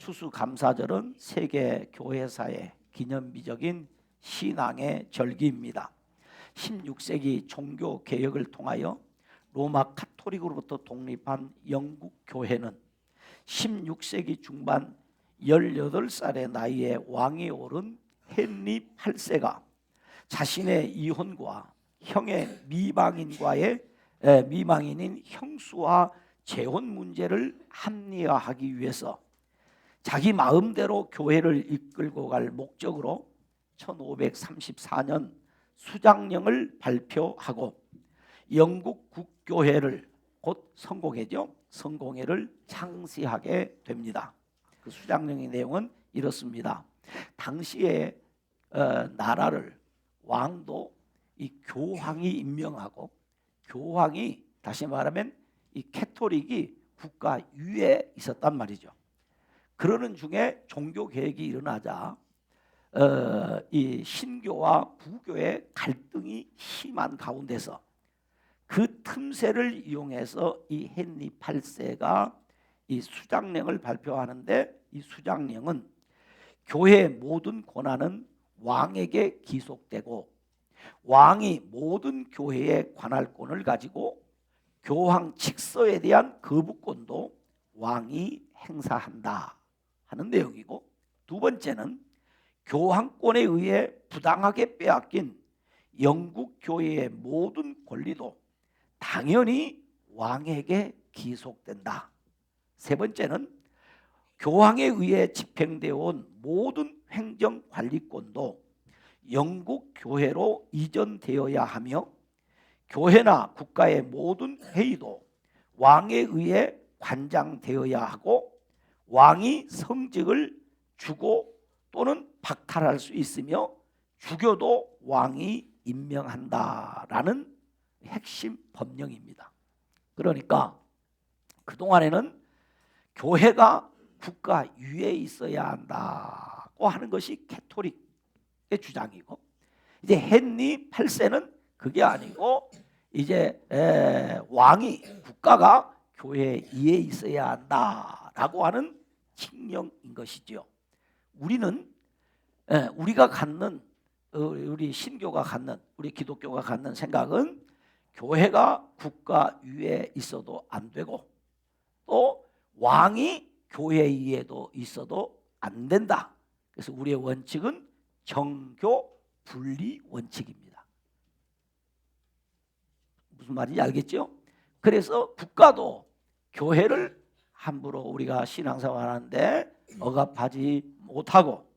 추수감사절은 세계 교회사의 기념비적인 신앙의 절기입니다. 16세기 종교 개혁을 통하여 로마 카톨릭으로부터 독립한 영국 교회는 16세기 중반 18살의 나이에 왕에 오른 헨리 8세가 자신의 이혼과 형의 미망인인 형수와 재혼 문제를 합리화하기 위해서 자기 마음대로 교회를 이끌고 갈 목적으로 1534년 수장령을 발표하고 영국 국교회를 곧 성공회죠. 성공회를 창시하게 됩니다. 그 수장령의 내용은 이렇습니다. 당시에 나라를 왕도 이 교황이 임명하고 교황이 다시 말하면 이 캐토릭이 국가 위에 있었단 말이죠. 그러는 중에 종교 개혁이 일어나자 이 신교와 부교의 갈등이 심한 가운데서 그 틈새를 이용해서 이 헨리 8세가 이 수장령을 발표하는데 이 수장령은 교회의 모든 권한은 왕에게 기속되고 왕이 모든 교회의 관할권을 가지고 교황 직서에 대한 거부권도 왕이 행사한다 하는 내용이고, 두 번째는 교황권에 의해 부당하게 빼앗긴 영국 교회의 모든 권리도 당연히 왕에게 기속된다. 세 번째는 교황에 의해 집행되어 온 모든 행정관리권도 영국 교회로 이전되어야 하며 교회나 국가의 모든 회의도 왕에 의해 관장되어야 하고 왕이 성직을 주고 또는 박탈할 수 있으며 주교도 왕이 임명한다라는 핵심 법령입니다. 그러니까 그동안에는 교회가 국가 위에 있어야 한다고 하는 것이 캐토릭의 주장이고, 이제 헨리 8세는 그게 아니고 이제 왕이 국가가 교회 위에 있어야 한다라고 하는 칙령인 것이죠. 우리가 갖는 우리 신교가 갖는 우리 기독교가 갖는 생각은 교회가 국가 위에 있어도 안 되고 또 왕이 교회 위에도 있어도 안 된다. 그래서 우리의 원칙은 정교 분리 원칙입니다. 무슨 말인지 알겠죠? 그래서 국가도 교회를 함부로 우리가 신앙생활하는데 억압하지 못하고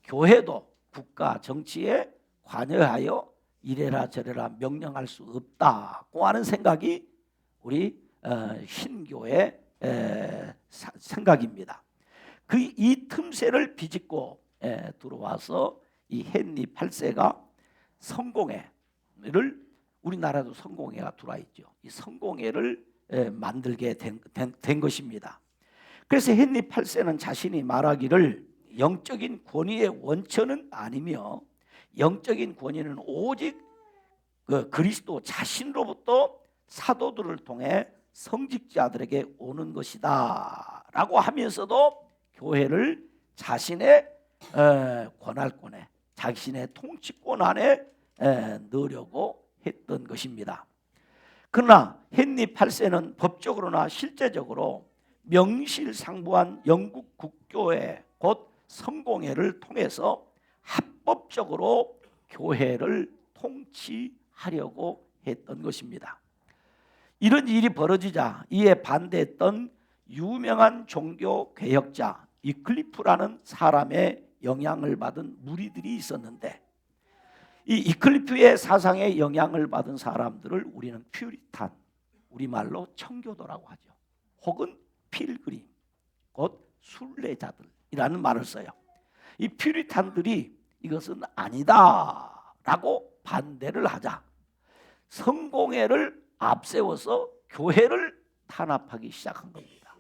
교회도 국가 정치에 관여하여 이래라 저래라 명령할 수 없다고 하는 생각이 우리 신교의 생각입니다. 이 틈새를 비집고 들어와서 이 헨리 8세가 성공회를, 우리나라도 성공회가 들어와 있죠. 이 성공회를 만들게 된 것입니다. 그래서 헨리 8세는 자신이 말하기를 영적인 권위의 원천은 아니며 영적인 권위는 오직 그리스도 자신으로부터 사도들을 통해 성직자들에게 오는 것이다 라고 하면서도 교회를 자신의 권할권에, 자신의 통치권 안에 넣으려고 했던 것입니다. 그러나 헨리 8세는 법적으로나 실제적으로 명실상부한 영국 국교회 곧 성공회를 통해서 합법적으로 교회를 통치하려고 했던 것입니다. 이런 일이 벌어지자 이에 반대했던 유명한 종교 개혁자 이클리프라는 사람의 영향을 받은 무리들이 있었는데, 이 이클리프의 사상에 영향을 받은 사람들을 우리는 퓨리탄, 우리말로 청교도라고 하죠. 혹은 필그림, 곧 순례자들이라는 말을 써요. 이 퓨리탄들이 이것은 아니다라고 반대를 하자 성공회를 앞세워서 교회를 탄압하기 시작한 겁니다.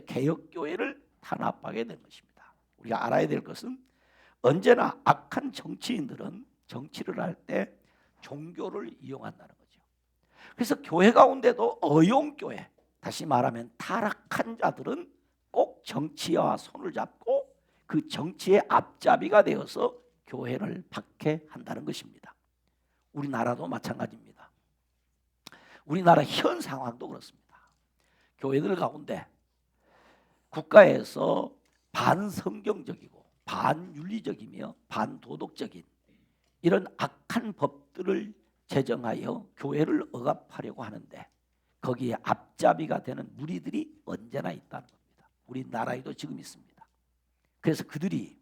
개혁교회를 탄압하게 된 것입니다. 우리가 알아야 될 것은 언제나 악한 정치인들은 정치를 할 때 종교를 이용한다는 거죠. 그래서 교회 가운데도 어용교회, 다시 말하면 타락한 자들은 꼭 정치와 손을 잡고 그 정치의 앞잡이가 되어서 교회를 박해한다는 것입니다. 우리나라도 마찬가지입니다. 우리나라 현 상황도 그렇습니다. 교회들 가운데 국가에서 반성경적이고 반윤리적이며 반도덕적인 이런 악한 법들을 제정하여 교회를 억압하려고 하는데 거기에 앞잡이가 되는 무리들이 언제나 있다는 겁니다. 우리나라에도 지금 있습니다. 그래서 그들이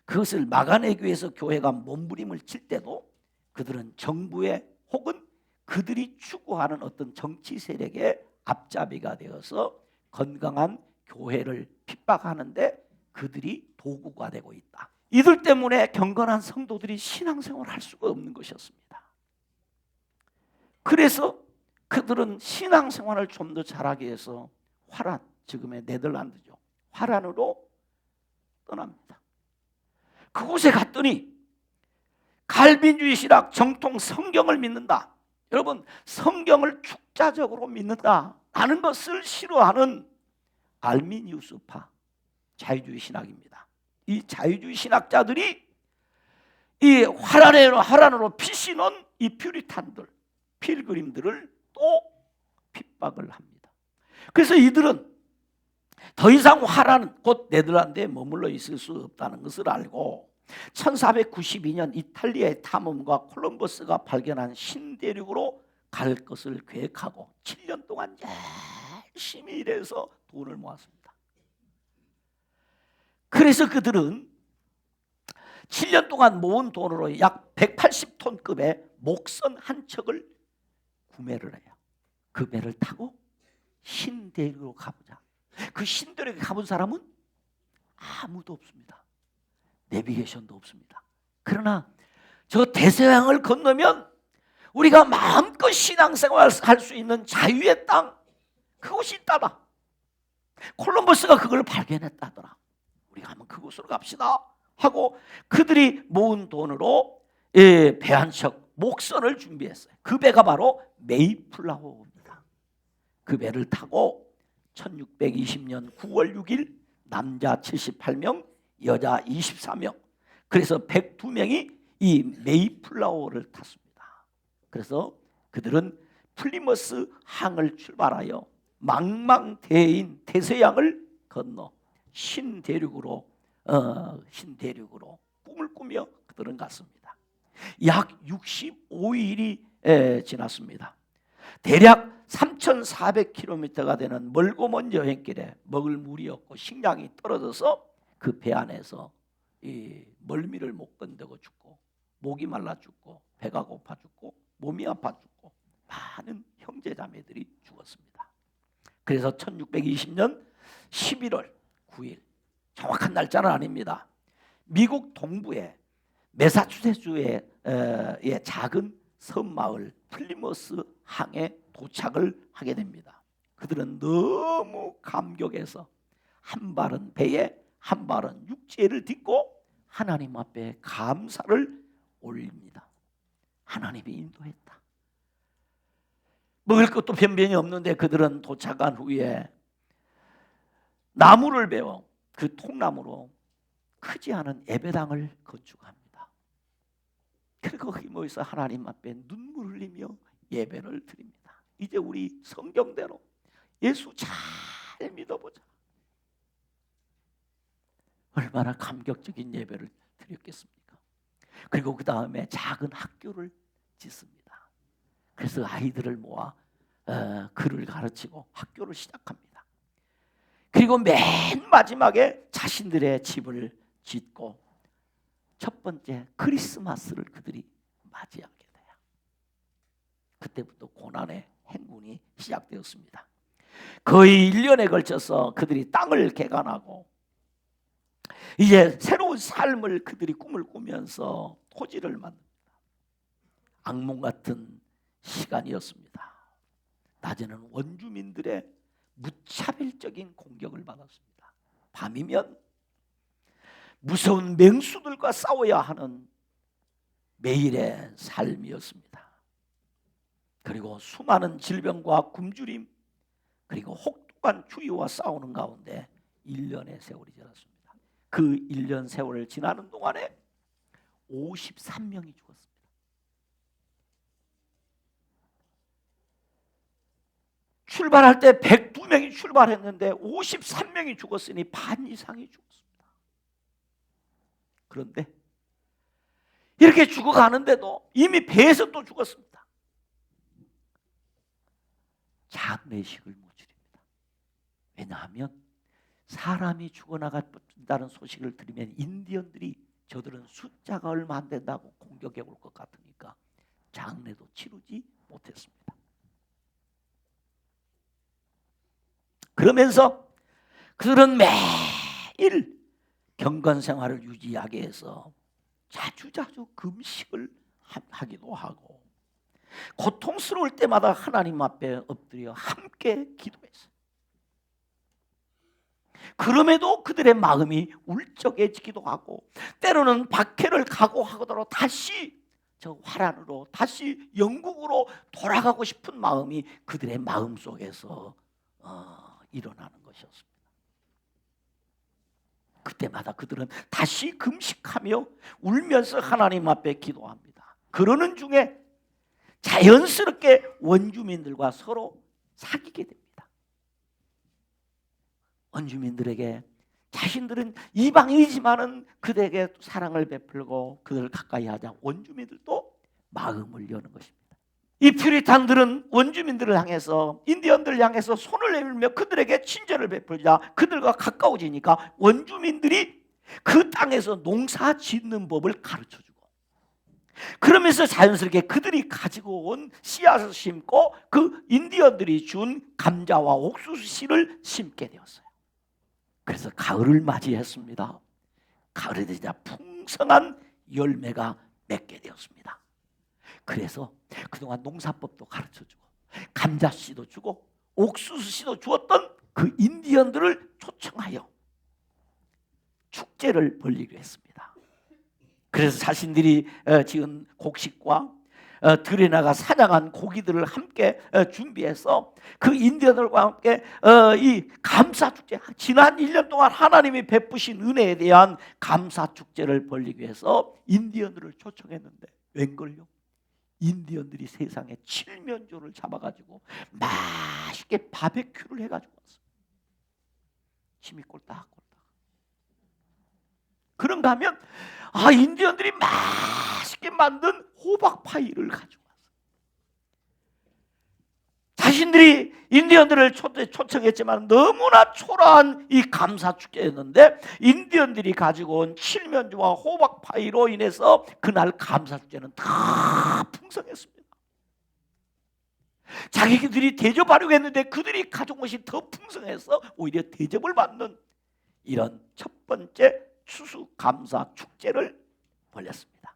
그것을 막아내기 위해서 교회가 몸부림을 칠 때도 그들은 정부의 혹은 그들이 추구하는 어떤 정치 세력의 앞잡이가 되어서 건강한 교회를 핍박하는데 그들이 도구가 되고 있다. 이들 때문에 경건한 성도들이 신앙생활을 할 수가 없는 것이었습니다. 그래서 그들은 신앙생활을 좀 더 잘하기 위해서 화란, 지금의 네덜란드죠. 화란으로 떠납니다. 그곳에 갔더니 갈빈주의 신학 정통 성경을 믿는다. 여러분, 성경을 축자적으로 믿는다라는 것을 싫어하는 알미니우스파 자유주의 신학입니다. 이 자유주의 신학자들이 이 화란으로 피시는 이 퓨리탄들, 필그림들을 또 핍박을 합니다. 그래서 이들은 더 이상 화란, 곧 네덜란드에 머물러 있을 수 없다는 것을 알고 1492년 이탈리아의 탐험가 콜럼버스가 발견한 신대륙으로 갈 것을 계획하고 7년 동안 열심히 일해서 돈을 모았습니다. 그래서 그들은 7년 동안 모은 돈으로 약 180톤급의 목선 한 척을 구매를 해요. 그 배를 타고 신대륙으로 가보자. 그 신대륙에 가본 사람은 아무도 없습니다. 내비게이션도 없습니다. 그러나 저 대서양을 건너면 우리가 마음껏 신앙생활 할 수 있는 자유의 땅, 그곳이 있다다. 콜럼버스가 그걸 발견했다더라. 우리가 한번 그곳으로 갑시다 하고 그들이 모은 돈으로 배 한 척 목선을 준비했어요. 그 배가 바로 메이플라워입니다. 그 배를 타고 1620년 9월 6일 남자 78명, 여자 24명, 그래서 102명이 이 메이플라워를 탔습니다. 그래서 그들은 플리머스 항을 출발하여 망망대해인 대서양을 건너 신대륙으로 꿈을 꾸며 그들은 갔습니다. 약 65일이 지났습니다. 대략 3,400km가 되는 멀고 먼 여행길에 먹을 물이 없고 식량이 떨어져서 그 배 안에서 이 멀미를 못 건드고 죽고 목이 말라 죽고 배가 고파 죽고 몸이 아파 죽고 많은 형제자매들이 죽었습니다. 그래서 1620년 11월 9일, 정확한 날짜는 아닙니다. 미국 동부의 매사추세츠주의 작은 섬마을 플리머스 항에 도착을 하게 됩니다. 그들은 너무 감격해서 한 발은 배에 한 발은 육지에를 딛고 하나님 앞에 감사를 올립니다. 하나님이 인도했다. 먹을 것도 변변히 없는데 그들은 도착한 후에 나무를 베어 그 통나무로 크지 않은 예배당을 건축합니다. 그리고 거기 모여서 하나님 앞에 눈물 흘리며 예배를 드립니다. 이제 우리 성경대로 예수 잘 믿어보자. 얼마나 감격적인 예배를 드렸겠습니까? 그리고 그 다음에 작은 학교를 짓습니다. 그래서 아이들을 모아 글을 가르치고 학교를 시작합니다. 그리고 맨 마지막에 자신들의 집을 짓고 첫 번째 크리스마스를 그들이 맞이하게 돼요. 그때부터 고난의 행군이 시작되었습니다. 거의 1년에 걸쳐서 그들이 땅을 개간하고 이제 새로운 삶을 그들이 꿈을 꾸면서 토지를 만듭니다. 악몽 같은 시간이었습니다. 낮에는 원주민들의 무차별적인 공격을 받았습니다. 밤이면 무서운 맹수들과 싸워야 하는 매일의 삶이었습니다. 그리고 수많은 질병과 굶주림 그리고 혹독한 추위와 싸우는 가운데 1년의 세월이 지났습니다. 그 1년 세월을 지나는 동안에 53명이 죽었습니다. 출발할 때 102명이 출발했는데 53명이 죽었으니 반 이상이 죽었습니다. 그런데 이렇게 죽어가는데도 이미 배에서 또 죽었습니다. 장례식을 못 치릅니다. 왜냐하면 사람이 죽어나간다는 소식을 들으면 인디언들이 저들은 숫자가 얼마 안 된다고 공격해 올 것 같으니까 장례도 치르지 못했습니다. 그러면서 그들은 매일 경건 생활을 유지하기 위해서 자주자주 금식을 하기도 하고 고통스러울 때마다 하나님 앞에 엎드려 함께 기도했어요. 그럼에도 그들의 마음이 울적해지기도 하고 때로는 박해를 각오하고도 다시 저 화란으로 다시 영국으로 돌아가고 싶은 마음이 그들의 마음속에서 일어나는 것이었습니다. 그때마다 그들은 다시 금식하며 울면서 하나님 앞에 기도합니다. 그러는 중에 자연스럽게 원주민들과 서로 사귀게 됩니다. 원주민들에게 자신들은 이방인이지만은 그들에게 사랑을 베풀고 그들을 가까이 하자 원주민들도 마음을 여는 것입니다. 이 퓨리탄들은 원주민들을 향해서 인디언들을 향해서 손을 내밀며 그들에게 친절을 베풀자 그들과 가까워지니까 원주민들이 그 땅에서 농사 짓는 법을 가르쳐주고 그러면서 자연스럽게 그들이 가지고 온 씨앗을 심고 그 인디언들이 준 감자와 옥수수 씨를 심게 되었어요. 그래서 가을을 맞이했습니다. 가을이 되자 풍성한 열매가 맺게 되었습니다. 그래서 그동안 농사법도 가르쳐주고 감자씨도 주고 옥수수씨도 주었던 그 인디언들을 초청하여 축제를 벌이기로 했습니다. 그래서 자신들이 지은 곡식과 들에 나가 사냥한 고기들을 함께 준비해서 그 인디언들과 함께 이 감사축제, 지난 1년 동안 하나님이 베푸신 은혜에 대한 감사축제를 벌이기 위해서 인디언들을 초청했는데 웬걸요? 인디언들이 세상에 칠면조를 잡아가지고 맛있게 바베큐를 해가지고 왔어요. 침이 꼴딱꼴딱. 그런가 하면 인디언들이 맛있게 만든 호박파이를 가지고 왔어요. 자신들이 인디언들을 초청했지만 너무나 초라한 이 감사축제였는데 인디언들이 가지고 온 칠면조와 호박파이로 인해서 그날 감사축제는 다 풍성했습니다. 자기들이 대접하려고 했는데 그들이 가져온 것이 더 풍성해서 오히려 대접을 받는 이런 첫 번째 추수감사축제를 벌였습니다.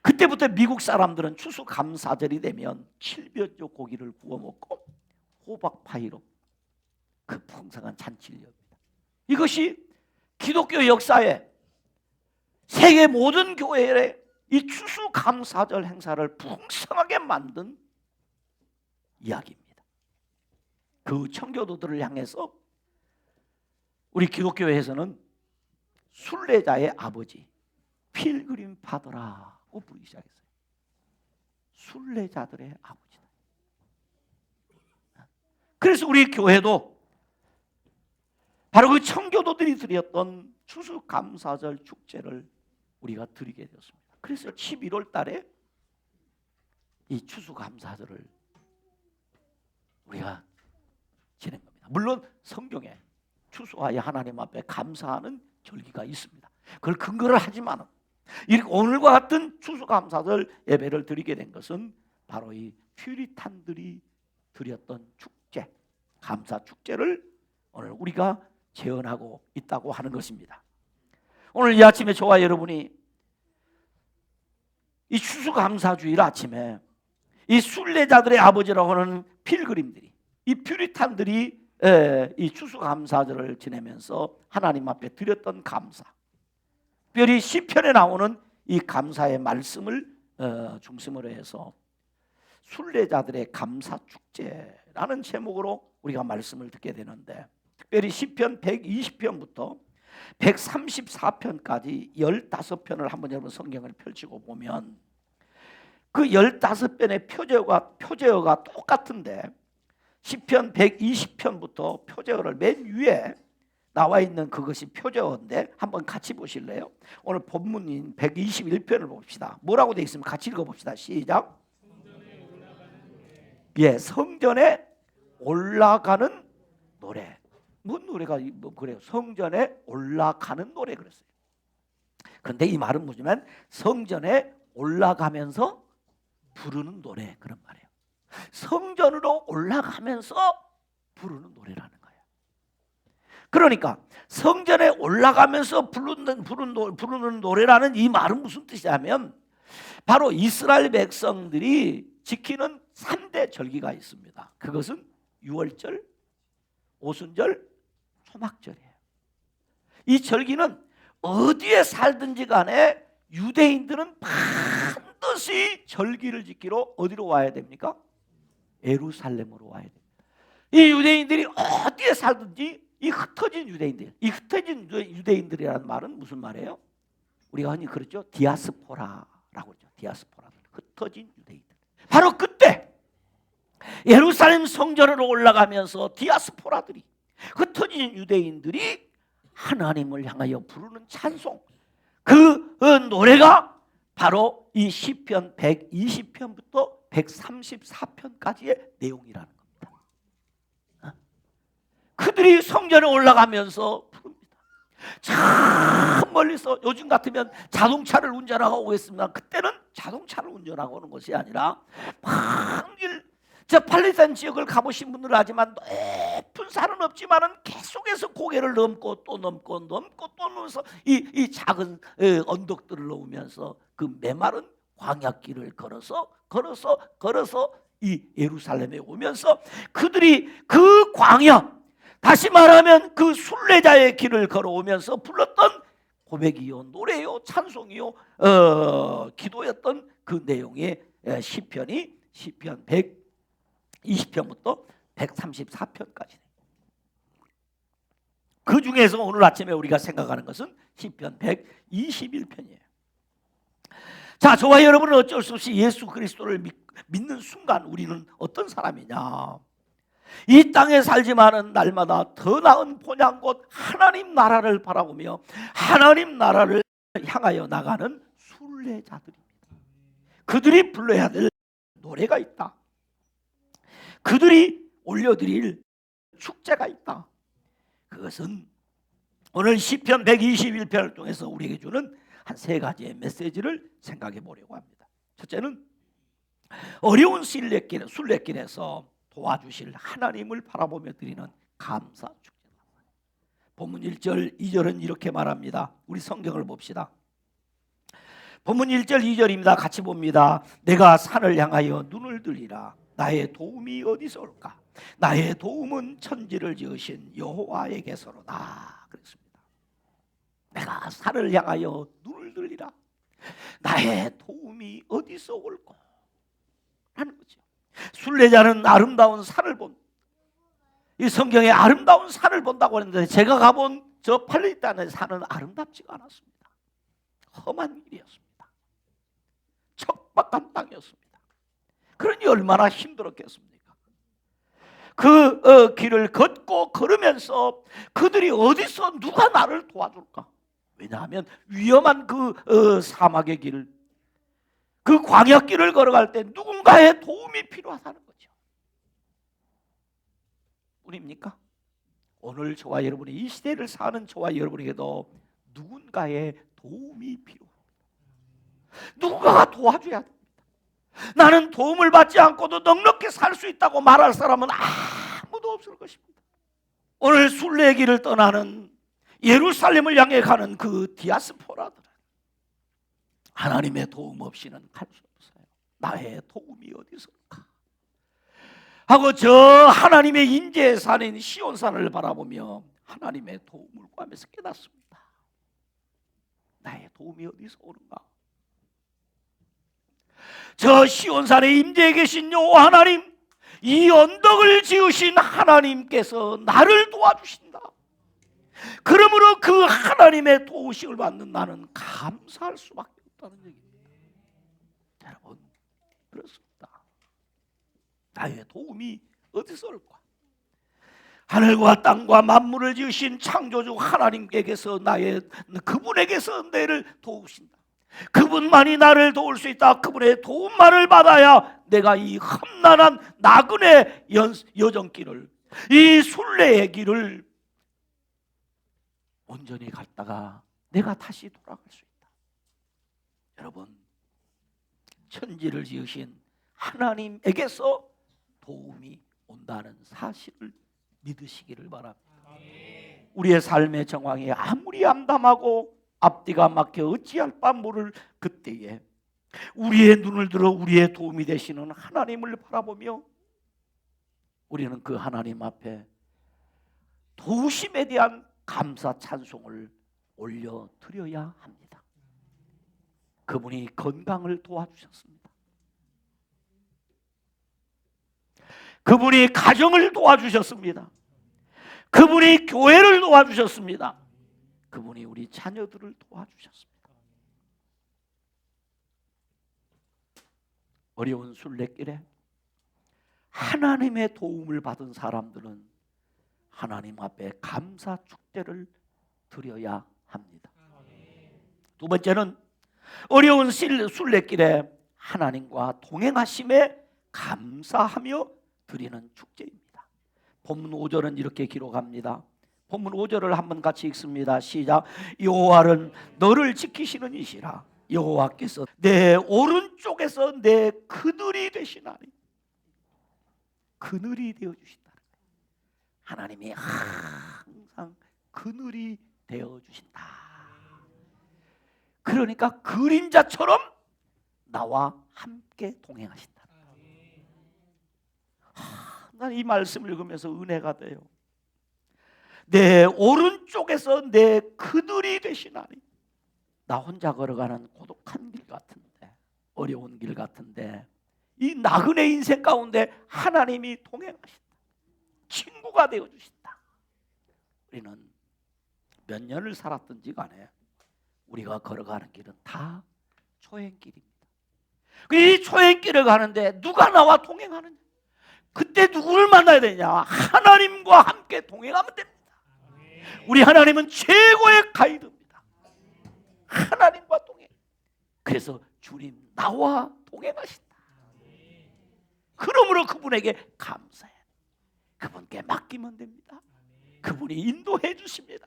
그때부터 미국 사람들은 추수감사절이 되면 칠면조 고기를 구워 먹고 호박파이로 그 풍성한 잔치를 엽니다. 이것이 기독교 역사에 세계 모든 교회에 이 추수감사절 행사를 풍성하게 만든 이야기입니다. 그 청교도들을 향해서 우리 기독교회에서는 순례자의 아버지 필그림 파더라고 부르기 시작했어요. 순례자들의 아버지다. 그래서 우리 교회도 바로 그 청교도들이 드렸던 추수감사절 축제를 우리가 드리게 되었습니다. 그래서 11월 달에 이 추수감사절을 우리가 지낸 겁니다. 물론 성경에 추수하여 하나님 앞에 감사하는 절기가 있습니다. 그걸 근거를 하지만 오늘과 같은 추수감사절 예배를 드리게 된 것은 바로 이 퓨리탄들이 드렸던 축제, 감사축제를 오늘 우리가 재현하고 있다고 하는 것입니다. 오늘 이 아침에 저와 여러분이 이 추수감사주일 아침에 이 순례자들의 아버지라고 하는 필그림들이, 이 퓨리탄들이 이 추수감사절을 지내면서 하나님 앞에 드렸던 감사, 특별히 시편에 나오는 이 감사의 말씀을 중심으로 해서 순례자들의 감사축제라는 제목으로 우리가 말씀을 듣게 되는데, 특별히 시편 120편부터 134편까지 15편을 한번 여러분 성경을 펼치고 보면 그 15편의 표제어가 똑같은데 시편 120편부터 표제어를 맨 위에 나와 있는 그것이 표제어인데 한번 같이 보실래요? 오늘 본문인 121편을 봅시다. 뭐라고 되어 있으면 같이 읽어봅시다. 시작. 예, 성전에 올라가는 노래. 뭔 노래가 뭐 그래요? 성전에 올라가는 노래 그랬어요. 그런데 이 말은 뭐냐면 성전에 올라가면서 부르는 노래 그런 말이에요. 성전으로 올라가면서 부르는 노래라는 거예요. 그러니까 성전에 올라가면서 부르는 노래라는 이 말은 무슨 뜻이냐면 바로 이스라엘 백성들이 지키는 3대 절기가 있습니다. 그것은 유월절, 오순절, 초막절이에요. 이 절기는 어디에 살든지 간에 유대인들은 반드시 절기를 지키러 어디로 와야 됩니까? 예루살렘으로 와야 됩니다. 이 유대인들이 어디에 살든지 이 흩어진 유대인들, 이 흩어진 유대인들이라는 말은 무슨 말이에요? 우리가 흔히 그렇죠. 디아스포라라고 그러죠. 디아스포라, 흩어진 유대인들. 바로 그때 예루살렘 성전으로 올라가면서 디아스포라들이, 흩어진 유대인들이 하나님을 향하여 부르는 찬송, 그 노래가 바로 이 시편 120편부터 134편까지의 내용이라는 겁니다. 그들이 성전에 올라가면서 부릅니다. 참 멀리서, 요즘 같으면 자동차를 운전하고 있습니다. 그때는 자동차를 운전하고 오는 것이 아니라 먼길, 저 팔레스타인 지역을 가보신 분들은 알지만 높은 산은 없지만은 계속해서 고개를 넘고 또 넘고 또 넘으면서 이 작은 언덕들을 넘으면서 그 메마른 광야길을 걸어서 이 예루살렘에 오면서 그들이 그 광야, 다시 말하면 그 순례자의 길을 걸어오면서 불렀던 고백이요, 노래요, 찬송이요, 기도였던 그 내용의 시편이 시편 120편부터 134편까지. 그 중에서 오늘 아침에 우리가 생각하는 것은 시편 121편이에요. 자, 저와 여러분은 어쩔 수 없이 예수 그리스도를 믿는 순간 우리는 어떤 사람이냐? 이 땅에 살지만은 날마다 더 나은 본향 곧 하나님 나라를 바라보며 하나님 나라를 향하여 나가는 순례자들입니다. 그들이 불러야 될 노래가 있다. 그들이 올려드릴 축제가 있다. 그것은 오늘 시편 121편을 통해서 우리에게 주는 한 3가지의 메시지를 생각해 보려고 합니다. 첫째는 어려운 순례길에서 도와주실 하나님을 바라보며 드리는 감사 축제다. 본문 1절 2절은 이렇게 말합니다. 우리 성경을 봅시다. 본문 1절 2절입니다. 같이 봅니다. 내가 산을 향하여 눈을 들리라. 나의 도움이 어디서 올까? 나의 도움은 천지를 지으신 여호와에게서로다. 그랬습니다. 내가 산을 향하여 눈을 들리라. 나의 도움이 어디서 올까? 하는 거죠. 순례자는 아름다운 산을 이 성경에 아름다운 산을 본다고 했는데 제가 가본 저 팔레스타인의 산은 아름답지가 않았습니다. 험한 길이었습니다. 척박한 땅이었습니다. 그러니 얼마나 힘들었겠습니까? 그 길을 걷고 걸으면서 그들이 어디서 누가 나를 도와줄까? 왜냐하면 위험한 그 사막의 길, 그 광야길을 걸어갈 때 누군가의 도움이 필요하다는 거죠. 뿐입니까? 오늘 저와 여러분이 이 시대를 사는 저와 여러분에게도 누군가의 도움이 필요합니다. 누군가가 도와줘야 됩니다. 나는 도움을 받지 않고도 넉넉히 살 수 있다고 말할 사람은 아무도 없을 것입니다. 오늘 순례의 길을 떠나는 예루살렘을 향해 가는 그 디아스포라들은 하나님의 도움 없이는 갈 수 없어요. 나의 도움이 어디서일까? 하고 저 하나님의 인재의 산인 시온산을 바라보며 하나님의 도움을 구하면서 깨닫습니다. 나의 도움이 어디서 오는가? 저 시온산의 임재에 계신 여호와 하나님, 이 언덕을 지으신 하나님께서 나를 도와주신다. 그러므로 그 하나님의 도우심을 받는 나는 감사할 수밖에 없다는 얘기입니다. 여러분, 그렇습니다. 나의 도움이 어디서 올까? 하늘과 땅과 만물을 지으신 창조주 하나님께서 그분에게서 나를 도우신다. 그분만이 나를 도울 수 있다. 그분의 도움만을 받아야 내가 이 험난한 나그네 여정길을, 이 순례의 길을 온전히 갔다가 내가 다시 돌아갈 수 있다. 여러분, 천지를 지으신 하나님에게서 도움이 온다는 사실을 믿으시기를 바랍니다. 우리의 삶의 정황이 아무리 암담하고 앞뒤가 막혀 어찌할 바 모를 그때에 우리의 눈을 들어 우리의 도움이 되시는 하나님을 바라보며 우리는 그 하나님 앞에 도우심에 대한 감사 찬송을 올려드려야 합니다. 그분이 건강을 도와주셨습니다. 그분이 가정을 도와주셨습니다. 그분이 교회를 도와주셨습니다. 그분이 우리 자녀들을 도와주셨습니다. 어려운 순례길에 하나님의 도움을 받은 사람들은 하나님 앞에 감사 축제를 드려야 합니다. 두 번째는 어려운 순례길에 하나님과 동행하심에 감사하며 드리는 축제입니다. 본문 5절은 이렇게 기록합니다. 본문 5절을 한번 같이 읽습니다. 시작. 여호와는 너를 지키시는 이시라. 여호와께서 내 오른쪽에서 내 그늘이 되시나니. 그늘이 되어주신다는 거예요. 하나님이 항상 그늘이 되어주신다. 그러니까 그림자처럼 나와 함께 동행하신다. 난 이 말씀을 읽으면서 은혜가 돼요. 내 오른쪽에서 내 그늘이 되시나니. 나 혼자 걸어가는 고독한 길 같은데, 어려운 길 같은데, 이 나그네 인생 가운데 하나님이 동행하신다. 친구가 되어주신다. 우리는 몇 년을 살았든지 간에 우리가 걸어가는 길은 다 초행길입니다. 이 초행길을 가는데 누가 나와 동행하느냐? 그때 누구를 만나야 되냐? 하나님과 함께 동행하면 됩니다. 우리 하나님은 최고의 가이드입니다. 하나님과 동행. 그래서 주님 나와 동행하신다. 그러므로 그분에게 감사해. 그분께 맡기면 됩니다. 그분이 인도해 주십니다.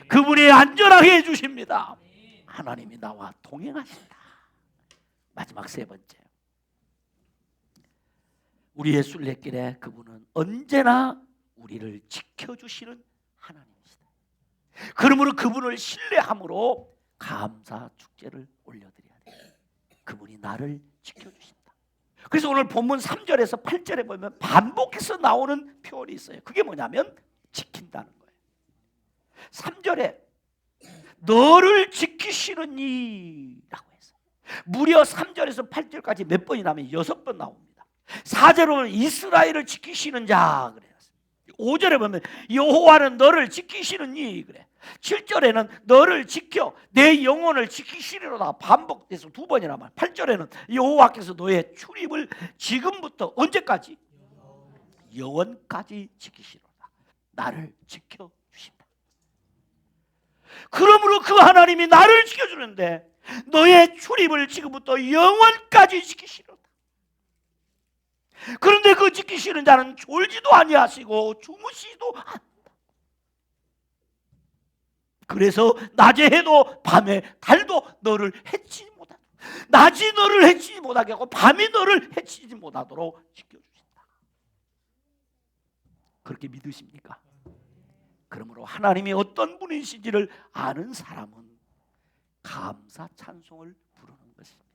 그분이 안전하게 해 주십니다. 하나님이 나와 동행하신다. 마지막 세 번째, 우리의 순례길에 그분은 언제나 우리를 지켜주시는 하나님이시다. 그러므로 그분을 신뢰함으로 감사 축제를 올려드려야 돼요. 그분이 나를 지켜주신다. 그래서 오늘 본문 3절에서 8절에 보면 반복해서 나오는 표현이 있어요. 그게 뭐냐면 지킨다는 거예요. 3절에 너를 지키시는 이라고 해서 무려 3절에서 8절까지 몇 번이 나면 6번 나옵니다. 4절에 보면 이스라엘을 지키시는 자 그래요. 5절에 보면 여호와는 너를 지키시는 이 그래. 7절에는 너를 지켜 내 영혼을 지키시리로다 반복돼서 2번이나 말. 8절에는 여호와께서 너의 출입을 지금부터 언제까지? 영원까지 지키시리로다. 나를 지켜주신다. 그러므로 그 하나님이 나를 지켜주는데 너의 출입을 지금부터 영원까지 지키시리로다. 그런데 그 지키시는 자는 졸지도 아니하시고 주무시지도 않는다. 그래서 낮에 해도 밤에 달도 너를 해치지 못하도록, 낮이 너를 해치지 못하게 하고 밤이 너를 해치지 못하도록 지켜주신다. 그렇게 믿으십니까? 그러므로 하나님이 어떤 분이신지를 아는 사람은 감사 찬송을 부르는 것입니다.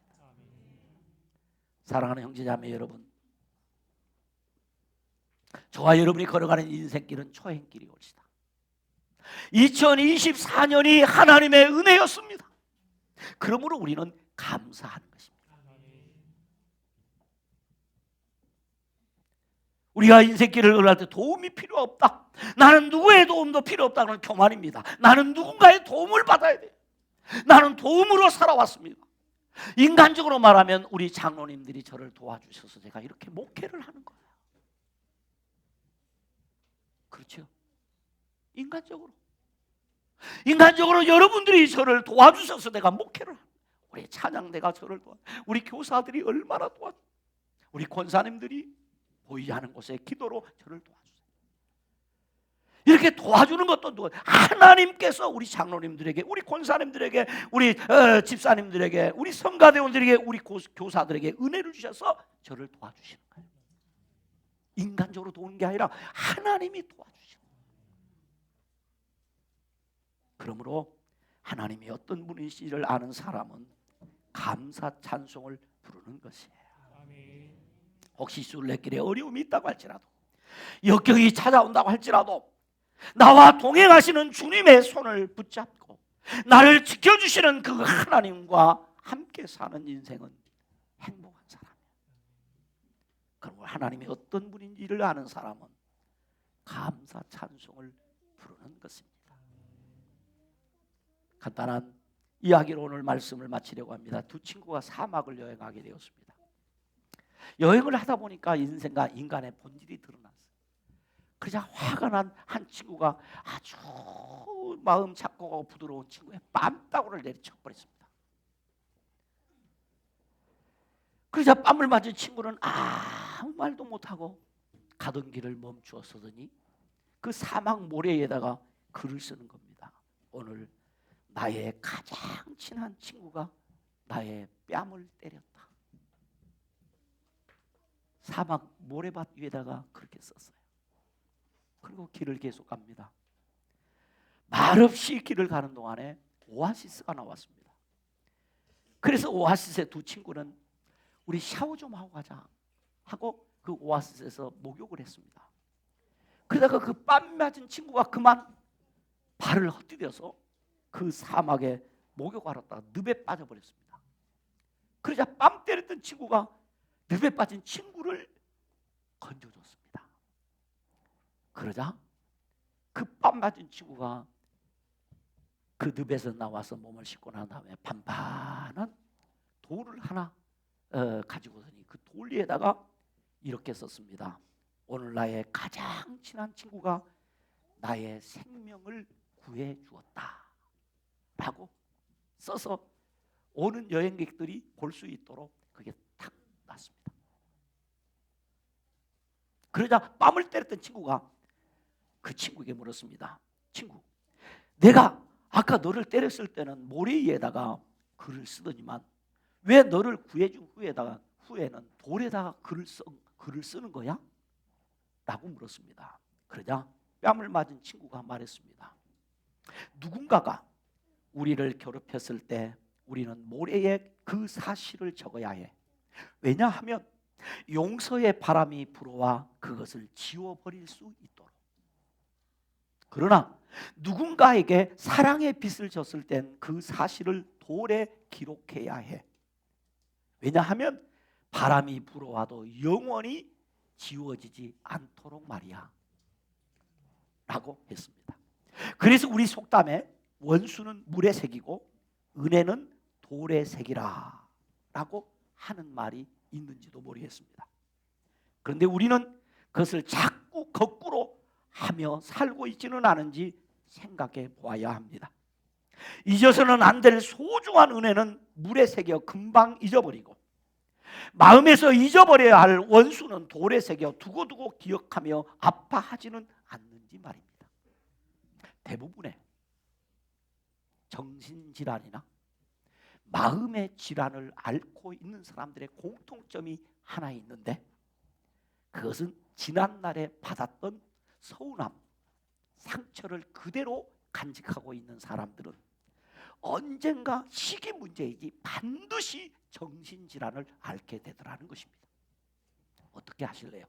사랑하는 형제자매 여러분, 저와 여러분이 걸어가는 인생길은 초행길이 옳시다. 2024년이 하나님의 은혜였습니다. 그러므로 우리는 감사하는 것입니다. 우리가 인생길을 걸을 때 도움이 필요 없다, 나는 누구의 도움도 필요 없다는 교만입니다. 나는 누군가의 도움을 받아야 돼요. 나는 도움으로 살아왔습니다. 인간적으로 말하면 우리 장로님들이 저를 도와주셔서 제가 이렇게 목회를 하는 거예요. 그렇죠? 인간적으로 여러분들이 저를 도와주셔서 내가 목회를 합니다. 우리 찬양대가 저를 도와, 우리 교사들이 얼마나 도와줘, 우리 권사님들이 보이지 않은 곳에 기도로 저를 도와주세요. 이렇게 도와주는 것도 누구? 하나님께서 우리 장로님들에게, 우리 권사님들에게, 우리 집사님들에게, 우리 성가대원들에게, 우리 교사들에게 은혜를 주셔서 저를 도와주시는 거예요. 인간적으로 도우는 게 아니라 하나님이 도와주시는 거예요. 그러므로 하나님이 어떤 분이신지를 아는 사람은 감사 찬송을 부르는 것이에요. 혹시 순례길에 어려움이 있다고 할지라도, 역경이 찾아온다고 할지라도 나와 동행하시는 주님의 손을 붙잡고 나를 지켜주시는 그 하나님과 함께 사는 인생은 행복한 사람이에요. 그리고 하나님이 어떤 분인지를 아는 사람은 감사 찬송을 부르는 것입니다. 간단한 이야기로 오늘 말씀을 마치려고 합니다. 두 친구가 사막을 여행하게 되었습니다. 여행을 하다 보니까 인생과 인간의 본질이 드러났어요. 그러자 화가 난 한 친구가 아주 마음 착고하고 부드러운 친구의 뺨따구를 내리쳐버렸습니다. 그러자 뺨을 맞은 친구는 아무 말도 못하고 가던 길을 멈추어 서더니 그 사막 모래에다가 글을 쓰는 겁니다. 오늘 나의 가장 친한 친구가 나의 뺨을 때렸다. 사막 모래밭 위에다가 그렇게 썼어요. 그리고 길을 계속 갑니다. 말없이 길을 가는 동안에 오아시스가 나왔습니다. 그래서 오아시스의 두 친구는 우리 샤워 좀 하고 가자 하고 그 오아시스에서 목욕을 했습니다. 그러다가 그 뺨 맞은 친구가 그만 발을 헛디뎌서 그 사막에 목욕하러 갔다가 늪에 빠져버렸습니다. 그러자 뺨 때렸던 친구가 늪에 빠진 친구를 건져줬습니다. 그러자 그 뺨 맞은 친구가 그 늪에서 나와서 몸을 씻고 난 다음에 반반한 돌을 하나 가지고서니 그 돌 위에다가 이렇게 썼습니다. 오늘 나의 가장 친한 친구가 나의 생명을 구해 주었다 라고 써서 오는 여행객들이 볼 수 있도록 그게 탁 났습니다. 그러자 뺨을 때렸던 친구가 그 친구에게 물었습니다. 친구, 내가 아까 너를 때렸을 때는 모래 위에다가 글을 쓰더니만 왜 너를 구해준 후에는 돌에다가 글을 쓰는 거야? 라고 물었습니다. 그러자 뺨을 맞은 친구가 말했습니다. 누군가가 우리를 괴롭혔을 때 우리는 모래에 그 사실을 적어야 해. 왜냐하면 용서의 바람이 불어와 그것을 지워버릴 수 있도록. 그러나 누군가에게 사랑의 빚을 졌을 땐 그 사실을 돌에 기록해야 해. 왜냐하면 바람이 불어와도 영원히 지워지지 않도록 말이야 라고 했습니다. 그래서 우리 속담에 원수는 물의 색이고 은혜는 돌의 색이라 라고 하는 말이 있는지도 모르겠습니다. 그런데 우리는 그것을 자꾸 거꾸로 하며 살고 있지는 않은지 생각해 보아야 합니다. 잊어서는 안 될 소중한 은혜는 물의 색이여 금방 잊어버리고 마음에서 잊어버려야 할 원수는 돌의 색이여 두고두고 기억하며 아파하지는 않는지 말입니다. 대부분의 정신질환이나 마음의 질환을 앓고 있는 사람들의 공통점이 하나 있는데 그것은 지난날에 받았던 서운함, 상처를 그대로 간직하고 있는 사람들은 언젠가 시기 문제이지 반드시 정신질환을 앓게 되더라는 것입니다. 어떻게 하실래요?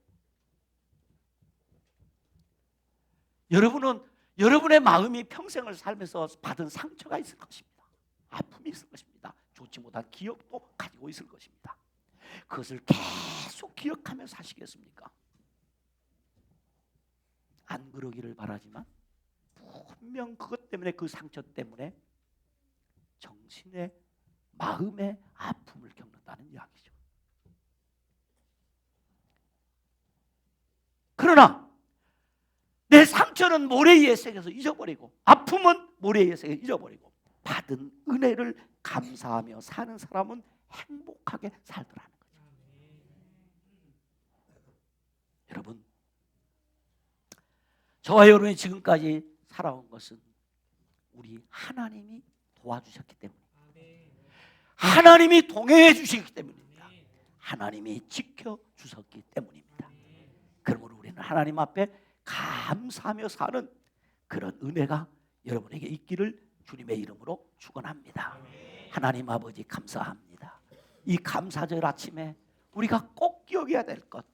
여러분은 여러분의 마음이 평생을 살면서 받은 상처가 있을 것입니다. 아픔이 있을 것입니다. 좋지 못한 기억도 가지고 있을 것입니다. 그것을 계속 기억하며 사시겠습니까? 안 그러기를 바라지만 분명 그것 때문에, 그 상처 때문에 정신의, 마음의 아픔을 겪는다는 이야기죠. 그러나 내 상처는 모래위에 새겨서 잊어버리고, 아픔은 모래위에 새겨서 잊어버리고, 받은 은혜를 감사하며 사는 사람은 행복하게 살더라는 거죠. 여러분, 저와 여러분이 지금까지 살아온 것은 우리 하나님이 도와주셨기 때문입니다. 하나님이 동행해 주시기 때문입니다. 하나님이 지켜주셨기 때문입니다. 그러므로 우리는 하나님 앞에 감사하며 사는 그런 은혜가 여러분에게 있기를 주님의 이름으로 축원합니다. 하나님 아버지 감사합니다. 이 감사절 아침에 우리가 꼭 기억해야 될 것,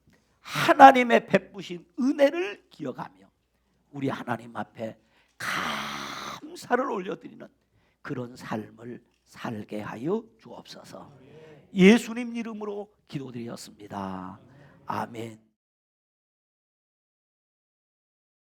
하나님의 베푸신 은혜를 기억하며 우리 하나님 앞에 감사를 올려드리는 그런 삶을 살게 하여 주옵소서. 예수님 이름으로 기도드렸습니다. 아멘.